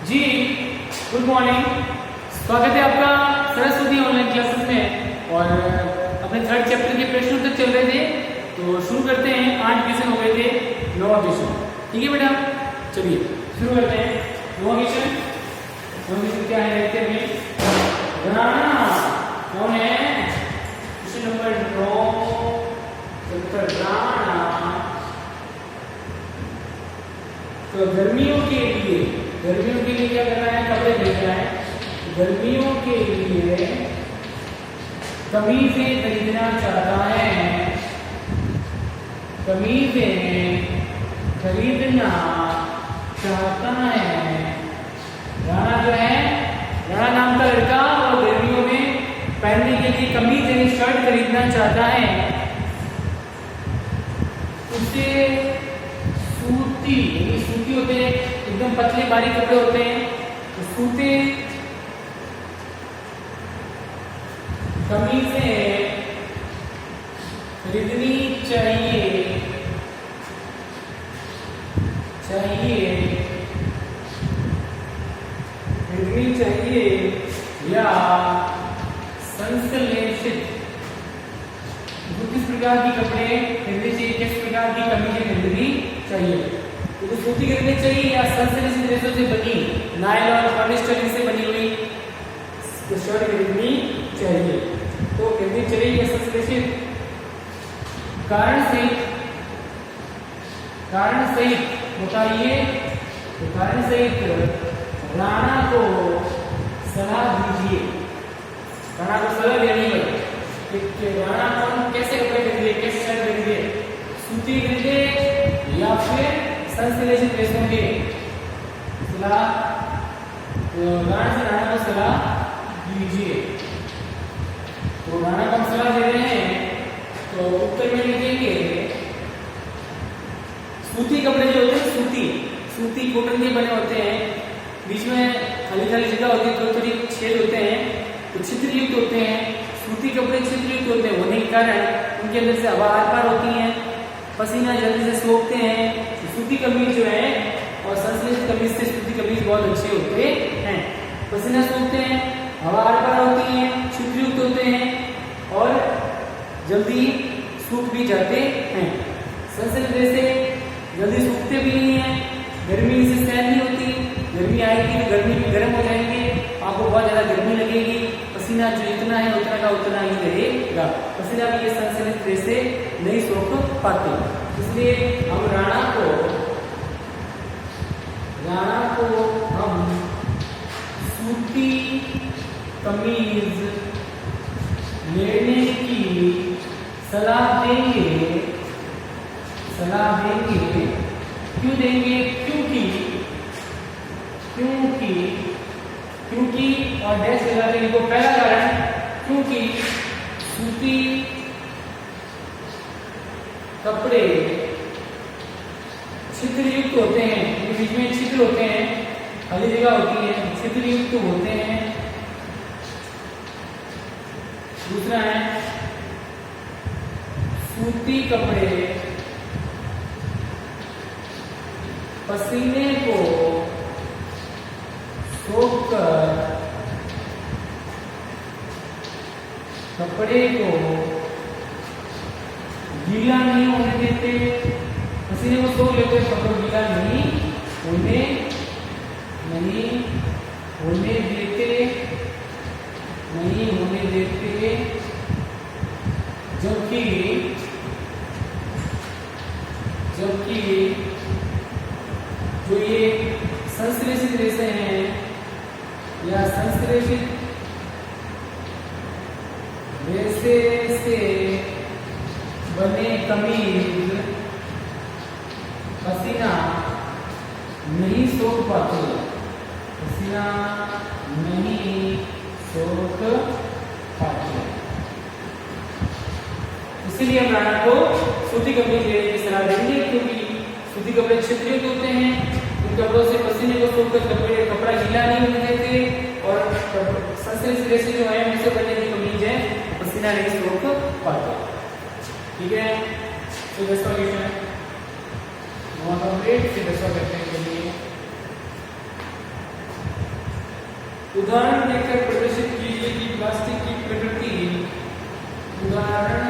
जी good morning. स्वागत है आपका सरस्वती ऑनलाइन क्लासेस में। और अपने थर्ड चैप्टर के प्रश्न उत्तर चल रहे थे, तो शुरू करते हैं। 8 क्वेश्चन हो गए थे, 9वां क्वेश्चन। ठीक है बेटा, चलिए शुरू करते हैं। 9वां क्वेश्चन क्या है देखते हैं। राणा कौन है? Question number 9 chapter Rana. तो गर्मियों के लिए क्या करना है? कपड़े खरीदना है। गर्मियों के लिए कमीजें खरीदना चाहता है। कमीजें खरीदना चाहता है। राणा जो है, राणा नाम का लड़का, और गर्मियों में पहनने के लिए कमीज यानी शर्ट खरीदना चाहता है। उसे सूती होते हैं, एकदम पतले बारीक कपड़े होते हैं, तो सूते कमीजें खरीदनी चाहिए या संश्लेषित। किस प्रकार की कपड़े खरीदने चाहिए, किस प्रकार की कमीजें खरीदनी चाहिए? तो सूती खरीदनी चाहिए या संश्लेषित रेशों से बनी नायलॉन और पॉलिस्टर से बनी हुई शर्ट खरीदनी चाहिए। तो खरीदनी चाहिए या संश्लेषित? कारण सहित बताइए। तो कारण सहित राणा को सलाह दीजिए। राणा को सलाह देनी है कि राणा कौन कैसे कपड़े खरीदे, कैसे शर्ट खरीदे, सूती खरीदे या फिर संश्लेषित रेशों के। सलाह राणा को सलाह दीजिए। तो राणा को हम सलाह दे रहे हैं, तो उत्तर में लिखेंगे सूती कपड़े जो होते हैं, सूती कॉटन के बने होते हैं, बीच में खाली जगह होती है, थोड़ी छेद होते हैं, तो छिद्र युक्त होते हैं। सूती कपड़े छिद्र युक्त होते हैं, होने के कारण उनके अंदर से हवा आर पार होती है, पसीना जल्दी से सोखते हैं। सूती कमीज जो है और संश्लेषित कमीज से सूती कमीज बहुत अच्छे होते हैं। पसीना सोखते हैं, हवा आर पार होती है, छिद्र युक्त होते हैं और जल्दी सूख भी जाते हैं। संश्लेषित रेशे जल्दी सूखते भी नहीं है, गर्मी इनसे सहन नहीं होती। गर्मी आएगी तो गर्मी में गर्म हो जाएंगे, आपको बहुत ज्यादा गर्मी लगेगी। पसीना जो इतना है उतना का उतना ही रहेगा। पसीना भी ये संश्लेषित रेशे नहीं सोख पाते, इसलिए हम राणा को हम सूती कमीज लेने की सलाह देंगे। क्यों देंगे? क्योंकि और डैश लगा देंगे। तो पहला कारण, क्योंकि सूती कपड़े छिद्र युक्त होते हैं, बीच में छिद्र होते हैं, खाली जगह होती है, छिद्र युक्त होते हैं। दूसरा है सूती कपड़े पसीने को सोखकर कपड़े को गीला नहीं होने देते। पसीने को सोख लेते, कपड़ा गीला नहीं होने देते। जबकि जो ये संश्लेषित रेशे हैं या संश्लेषित रेशे से बने कमीज पसीना नहीं सोख पाते। इसलिए हम राणा को सूती कपड़े लेने की सलाह देंगे, क्योंकि सूती कपड़े छिद्र युक्त होते हैं, इन कपड़ों से पसीने को सोखकर कपड़ा गीला नहीं होने देते, और संश्लेषित रेशे जो है उनसे बने की कमीज है, पसीना नहीं सोख पाते। ठीक है, तो दसवां क्वेश्चन कंप्लीट, फिर दसवां करते हैं। उदाहरण देकर प्रदर्शित कीजिए कि प्लास्टिक की प्रकृति। उदाहरण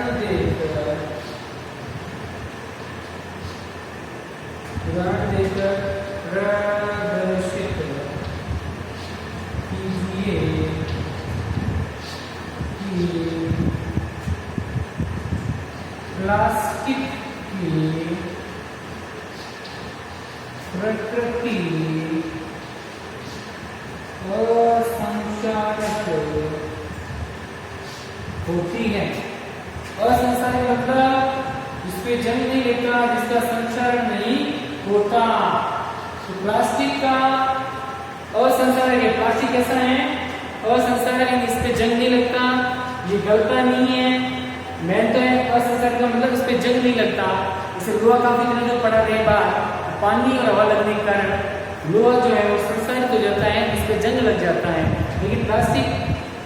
देकर प्रदर्शित कीजिए कि प्लास्टिक की प्रकृति असंक्षारक होती है। असंक्षारक मतलब जिसपे जंग नहीं लगता, जिसका संक्षारण नहीं होता। तो प्लास्टिक का असंक्षारक है। प्लास्टिक कैसा है? असंक्षारक है, इस पे जंग नहीं लगता, ये गलता नहीं है। मेन तो है असंक्षारक का मतलब इस पे जंग नहीं लगता। इसे लोहा काफी दिनों तक पड़ा रहे बाद पानी और हवा लगने के कारण लोहा जो है वो संक्षारित हो जाता है, इस पे जंग लग जाता है। लेकिन प्लास्टिक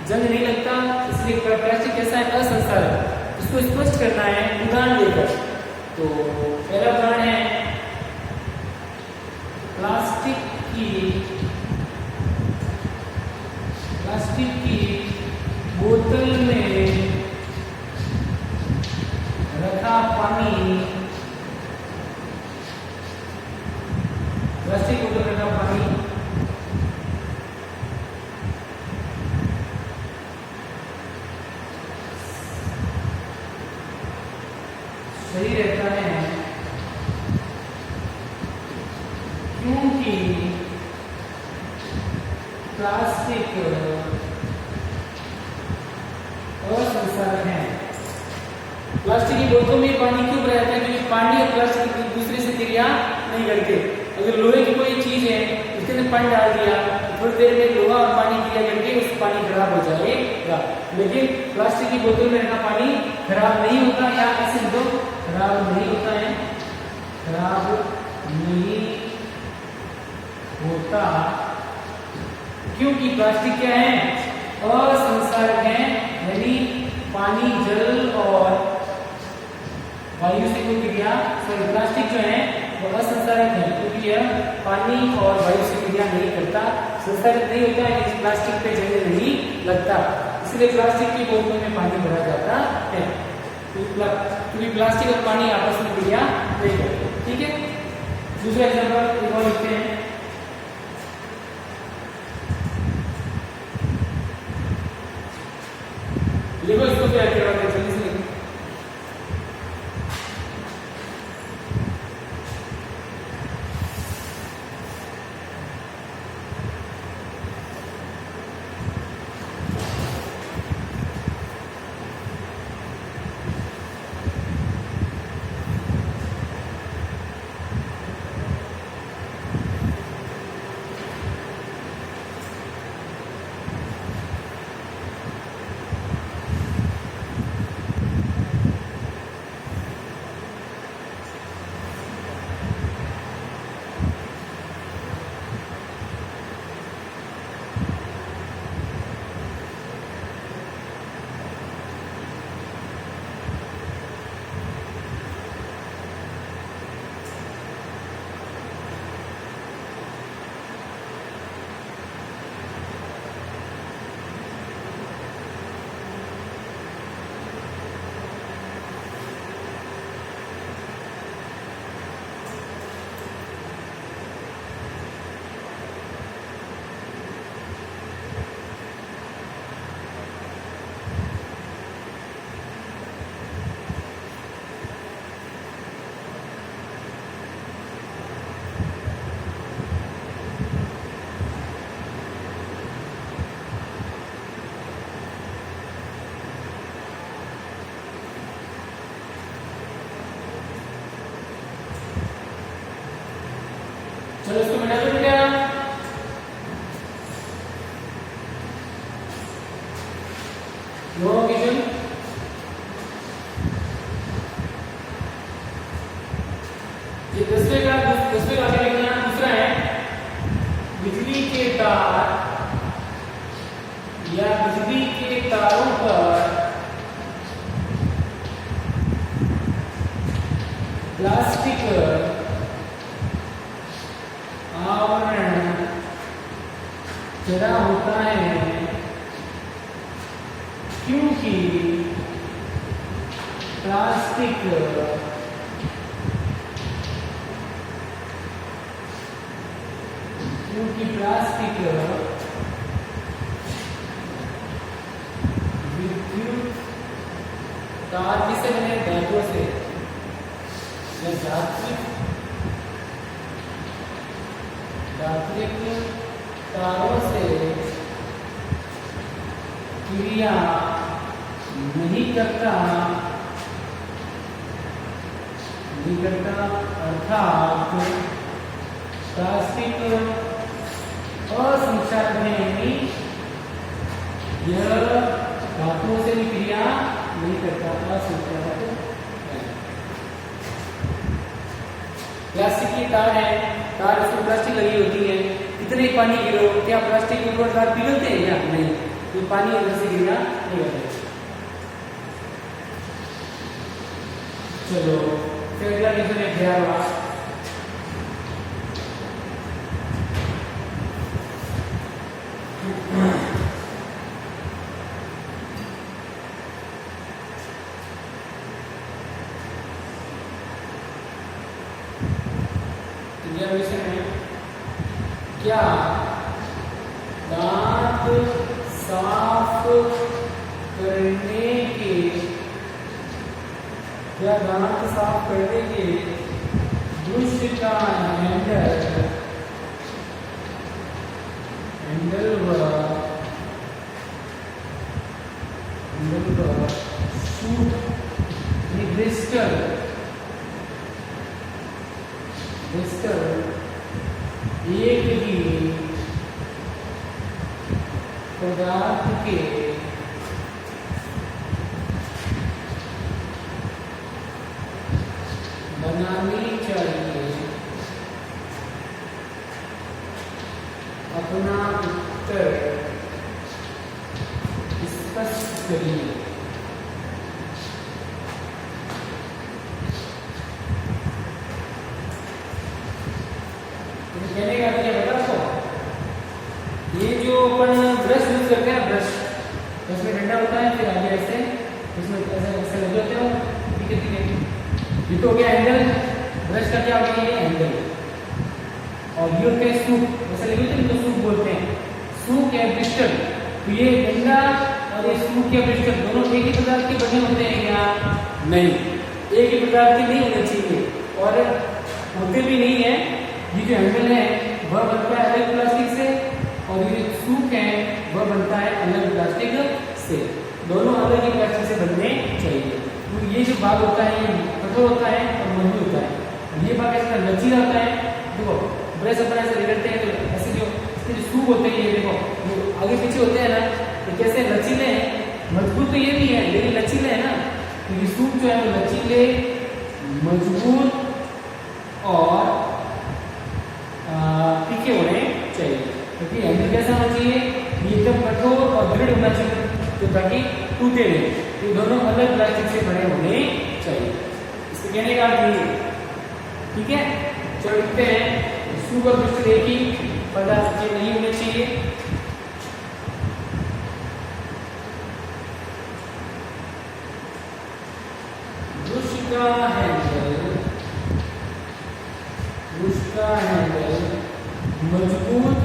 जंग नहीं लगता, इसलिए प्लास्टिक कैसा है? असंक्षारक। इसको स्पष्ट करना है उदाहरण देकर। तो पहला उदाहरण है प्लास्टिक की बोतल में रखा पानी, प्लास्टिक बोतल में रखा पानी सही रहता है क्योंकि प्लास्टिक असंक्षारक है। प्लास्टिक की बोतलों में पानी क्यों भरा जाता है? क्योंकि पानी और प्लास्टिक एक दूसरे से क्रिया नहीं करते। अगर लोहे की कोई चीज है उसके अंदर पानी डाल दिया, थोड़ी देर में लोहा और पानी क्रिया करके उस पानी खराब हो जाएगा। लेकिन प्लास्टिक की बोतल में रखा पानी खराब नहीं होता, या ऐसे तो खराब नहीं होता है, खराब नहीं होता क्योंकि प्लास्टिक क्या है? असंक्षारक है। यानी पानी, जल और वायु से कोई क्रिया, सॉरी प्लास्टिक जो है वो असंक्षारक है क्योंकि यह पानी और वायु से क्रिया नहीं करता, संक्षारित नहीं होता है, इस प्लास्टिक पे जंग नहीं लगता। इसलिए प्लास्टिक की बोतलों में पानी भरा जाता है क्योंकि प्लास्टिक और पानी आपस में क्रिया नहीं करते। ठीक है, दूसरा एग्जाम्पल एक और लिखते हैं। लिखो इसको क्या करवाते हैं, जल्दी से लिखो। चलो इसको मिटा दो बेटा। नो किचन ये 10वें का आगे लिखना। दूसरा है बिजली के तार या बिजली के तारों पर प्लास्टिक आवरण चढ़ा होता है क्योंकि प्लास्टिक विद्युत तार किसे बने धातुओं से या धात्विक तारों से क्रिया नहीं करता अर्थात प्लास्टिक असंचालन यानी यह धातुओं से भी क्रिया नहीं करता। प्लास्टिक की तार है, तार उसमें प्लास्टिक लगी होती है, कितने पानी गिरो, क्या प्लास्टिक के ऊपर तार पिघलते हैं या नहीं? तो पानी अंदर से क्रिया नहीं करते। चलो फिर अगला क्वेश्चन है 11वां। क्या दांत साफ करने के ब्रश का हैंडल व सूट ब्रिस्टल एक ही पदार्थ के बनानी चाहिए। अपना उत्तर स्पष्ट करिए। कहने का क्या बता आपको, ये जो अपन ब्रश यूज करते हैं, ब्रश में डंडा होता है, फिर आगे ऐसे इसमें ऐसे लग जाते हो। ठीक है ये तो हो गया हैंडल। ब्रश का क्या हो गया, ये हैंडल। और ये होते हैं सूप, ऐसे लगे होते हैं तो सूप बोलते हैं। सूप या ब्रिस्टल, तो ये डंडा और ये सूप या ब्रिस्टल दोनों एक ही पदार्थ के बने होते हैं या नहीं? एक ही पदार्थ के नहीं होने चाहिए और होते भी नहीं है। ये जो हैंडल है वह बनता है अलग प्लास्टिक से और ये सूप है वह बनता है अलग प्लास्टिक से। दोनों अलग ही प्लास्टिक से बनने चाहिए। तो ये जो भाग होता है ये कठोर होता है और मजबूत होता है। ये भाग ऐसा लचीला होता है। देखो ब्रश अपन ऐसे रगड़ते हैं तो ऐसे जो इसके जो सूप होते हैं, ये देखो जो आगे पीछे होते हैं ना, तो कैसे लचीले हैं। मजबूत तो ये भी है लेकिन लचीले है ना। तो ये सूप जो है वो लचीले, मजबूत और तीखे होने चाहिए। क्योंकि हैंडल कैसा होना चाहिए, ये एकदम कठोर और दृढ़ होना चाहिए तो ताकि टूटे नहीं। ये दोनों अलग प्लास्टिक से बने होने चाहिए। इसके कहने का अर्थ ये। ठीक है, चलो लिखते हैं सूप और ब्रिस्टल एक ही पदार्थ के नहीं होने चाहिए। ब्रश का हैंडल मजबूत,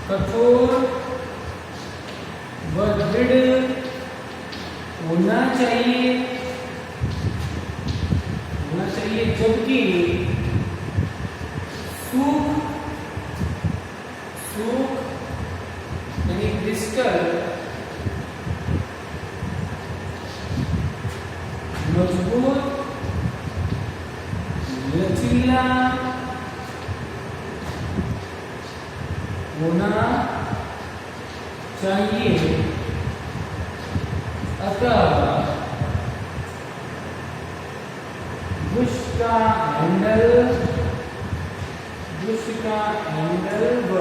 कठोर व दृढ़ होना चाहिए जबकि सूप यानी क्रिस्टल मजबूत, लचीला होना चाहिए। अतः ब्रश का हैंडल व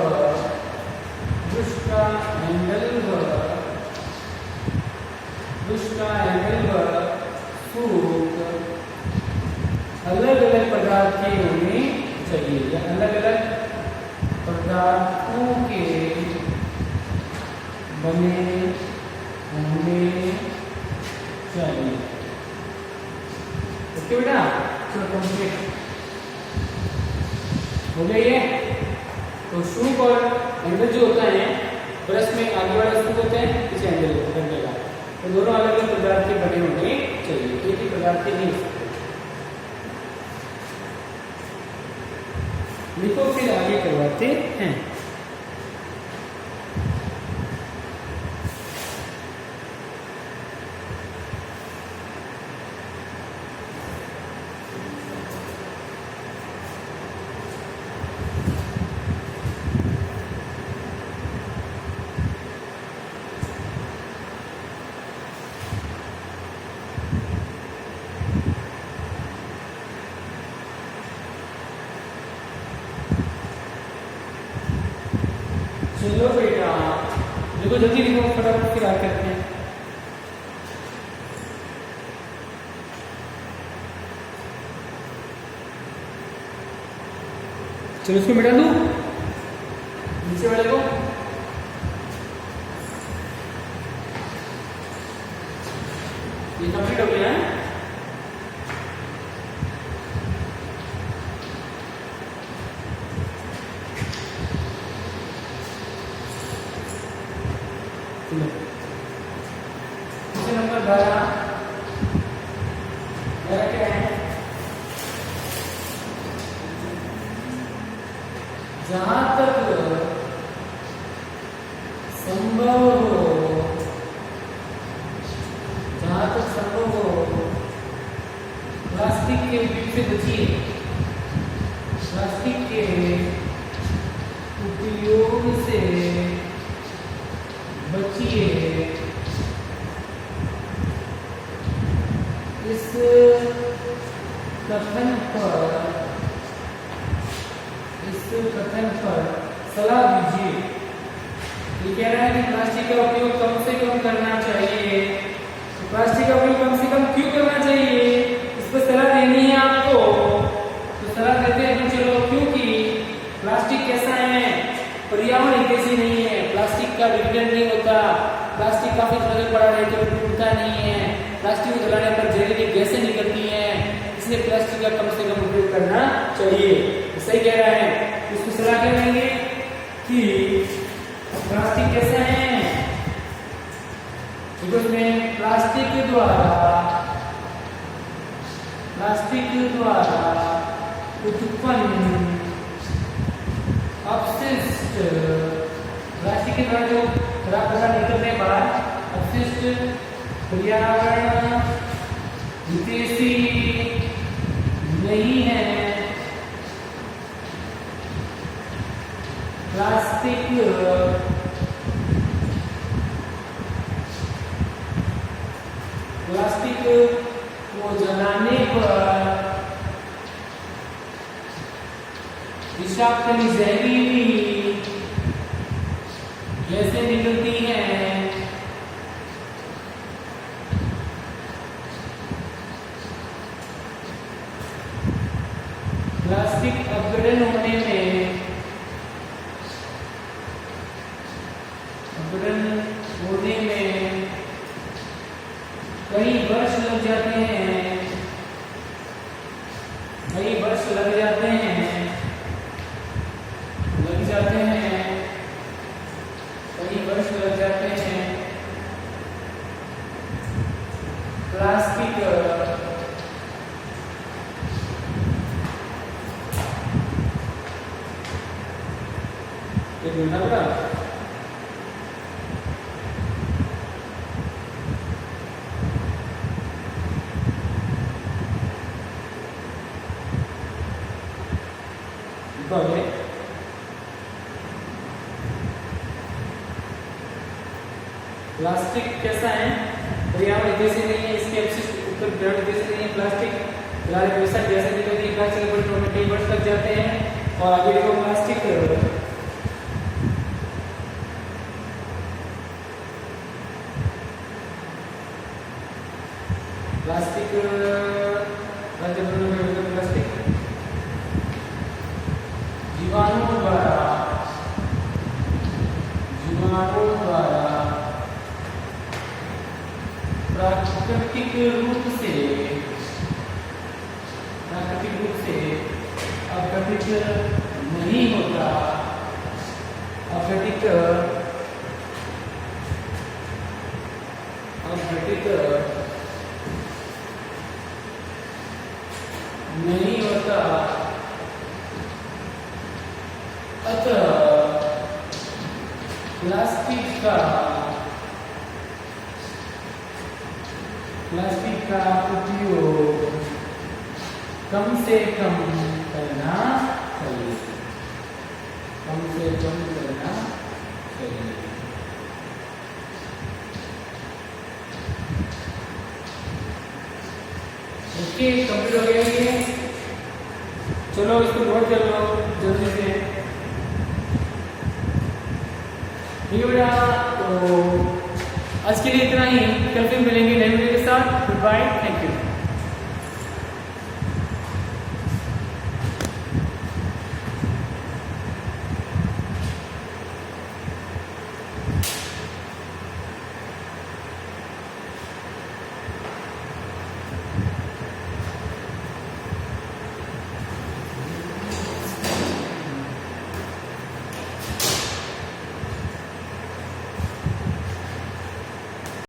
सूप अलग अलग प्रकार के होने चाहिए या अलग अलग प्रकार पदार्थों के बने होने चाहिए। ओके बेटा, चलो कंप्लीट हो गया ये। तो शूक और हैंडल जो होता है ब्रश में आगे वाला शूक होता है, पीछे हैंडल होता है का। तो दोनों अलग अलग पदार्थ के बने होने चाहिए, एक ही पदार्थ के नहीं हो सकते। लिखो फिर आगे करवाते हैं। चलो बेटा देखो, जल्दी लिखो फटाफट, फिर आगे करते हैं। चलो इसको मिटा दो, नीचे वाले को। ये कंप्लीट हो गया है। नंबर 12 क्या है? जहां तक संभव हो, प्लास्टिक के उपयोग से बचिए। प्लास्टिक के उपयोग से बचिए। इस कथन पर सलाह दीजिए। ये कह रहा है कि प्लास्टिक का उपयोग कम से कम करना चाहिए। तो प्लास्टिक का उपयोग कम से कम क्यों करना चाहिए, इस पर सलाह देनी है आपको। तो सलाह देते हैं तो चलो, क्योंकि प्लास्टिक कैसा है, पर्यावरण हितैषी नहीं है, प्लास्टिक का विघटन नहीं होता, प्लास्टिक काफी समय पड़ा रहे तो टूटता नहीं है, प्लास्टिक को जलाने पर जहरीली गैसें निकलती हैं, इसलिए प्लास्टिक का कम से कम उपयोग करना चाहिए। सही कह रहा है। इसको सलाह क्या देंगे कि प्लास्टिक कैसा है, उसमें प्लास्टिक द्वारा उत्पन्न अपशिष्ट, प्लास्टिक के द्वारा जो खराब पदार्थ निकलने के बाद अपशिष्ट पर्यावरण हितैषी नहीं है। प्लास्टिक को जलाने पर विषाक्त जहरीली गैसें निकलती हैं। प्लास्टिक अपघटन होने में कई वर्ष लग जाते हैं। कई वर्ष लग जाते हैं। प्लास्टिक एक मिनट बेटा, प्लास्टिक कैसा है, पर्यावरण हितैषी नहीं है, इसके अपशिष्ट ऊपर ग्रहण हितैषी नहीं है। प्लास्टिक जैसा निकलती है, प्लास्टिक में कई वर्ष लग जाते हैं। और आगे देखो, प्लास्टिक जीवाणु द्वारा प्राकृतिक रूप से अपघटित नहीं होता, अपघटित नहीं होता, अतः प्लास्टिक का उपयोग कम से कम करना चाहिए, कम से कम करना चाहिए। ओके, कंप्लीट हो गया ये। चलो इसको नोट कर लो जल्दी से, ठीक है बेटा। तो आज के लिए इतना ही, कल फिर मिलेंगे नए वीडियो के साथ। Goodbye, thank you.